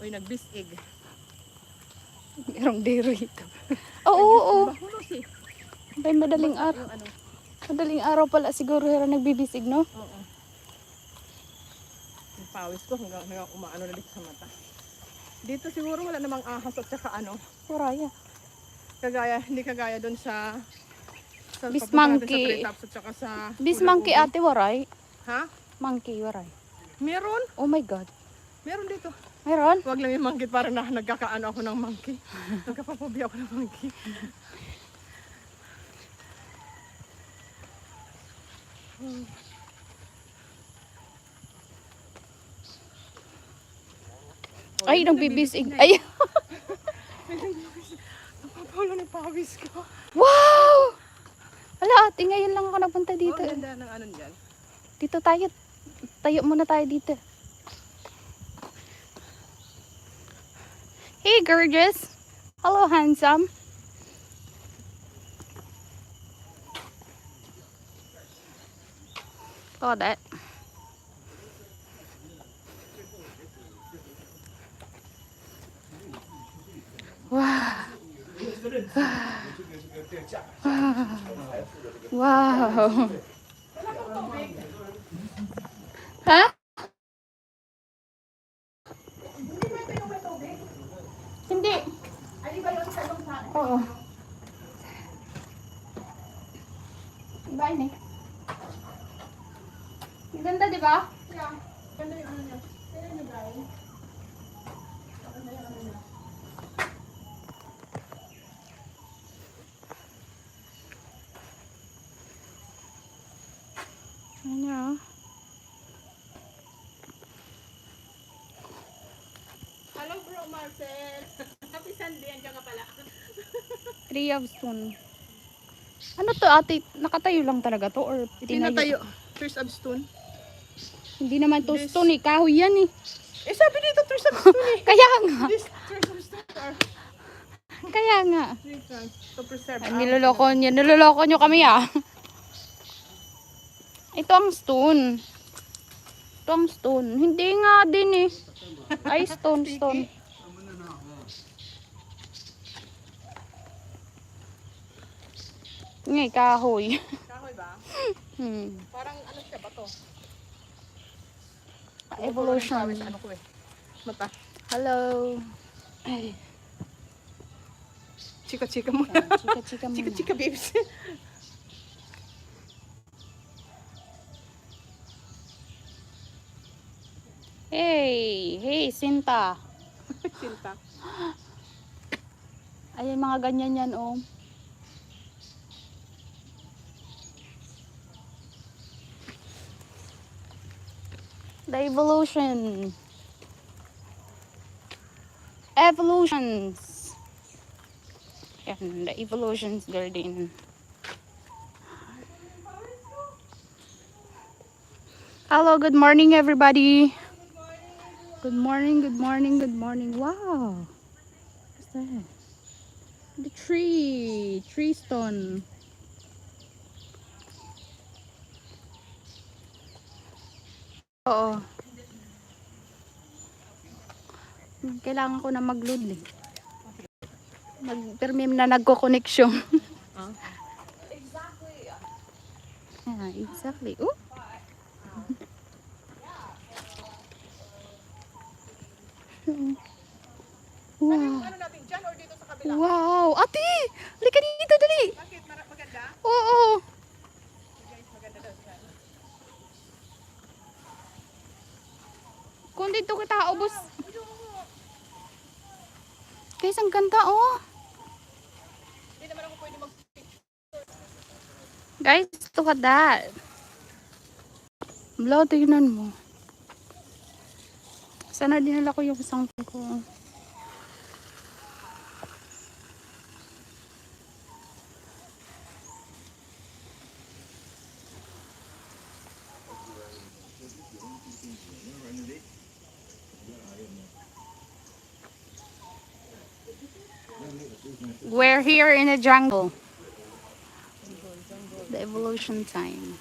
Uy, nagbisig. Merong dero ito. Oo. Bahulos eh. May madaling araw. Yung ano. Madaling araw pala siguro hera nagbibisig, no? Oo. Yung pawis ko hanggang umaano na dito sa mata. Dito siguro wala namang ahas at saka ano. Kuraya. Hindi kagaya doon sa Bismangki. Sa at saka sa Bismangki ate waray. Ha? Monkey waray. Meron? Oh my god. Meron dito. Meron? Wag lang yung monkey para nagkakaano ako ng monkey. Nagkapapobia ako ng monkey. Ay, nagbibisig. Ay. Napapawala ng pawis ko. Wow! Wala ate, ngayon lang ako napunta dito. Oh, ganda ng ano dyan. Dito tayo. Tayo muna tayo dito. Hey, gorgeous. Hello, handsome. Saw that. Wow. Wow. Ha? Hindi. Oo. Iba yun eh. Ganda, di ba? Yeah. Ganda yung ano niya. Kaya yung guys. Ano? Hello bro Marcel. Happy Sunday, andiyan ka pala. Tree of Stone. Ano to ate? Nakatayo lang talaga to? Or Pinatayo. Trees of Stone. Hindi naman to stone eh. Kahoy yan eh. Eh sabi dito trees of stone eh. Kaya nga. These trees of stone are Kaya nga. trees to preserve. Ay, niloloko nyo kami ah. Ito ang stone. Ito ang stone. Hindi nga din eh. Ay, stone. Ngay, kahoy. Kahoy ba? Parang ano siya ba to? Evolution. Ano ko eh. Mata. Hello. Ay, Chika-chika muna. chika muna. Chika-chika babes. Hey, Sinta. Sinta. Ayan, mga ganyan yan, oh. The evolution. Evolutions. Yan, the evolutions garden. Hello, good morning everybody. Good morning. Wow. What's that? The tree stone. Oo. Kailangan ko na mag-load eh. Nag-permim na nagko-connection. Exactly. Yeah, exactly. Oh. Wow. Ano natin dyan or dito sa kabila? Wow. Ate! Halika dito, dali. Bakit? Maganda? Oo. Guys, maganda daw yan. Kung dito kita ubos. Guys, ang ganda oh. Hindi naman ako pwede Guys, look at that. Blow, tignan mo. Sana dinala ko yung isang ko. We're here in a jungle. The evolution time.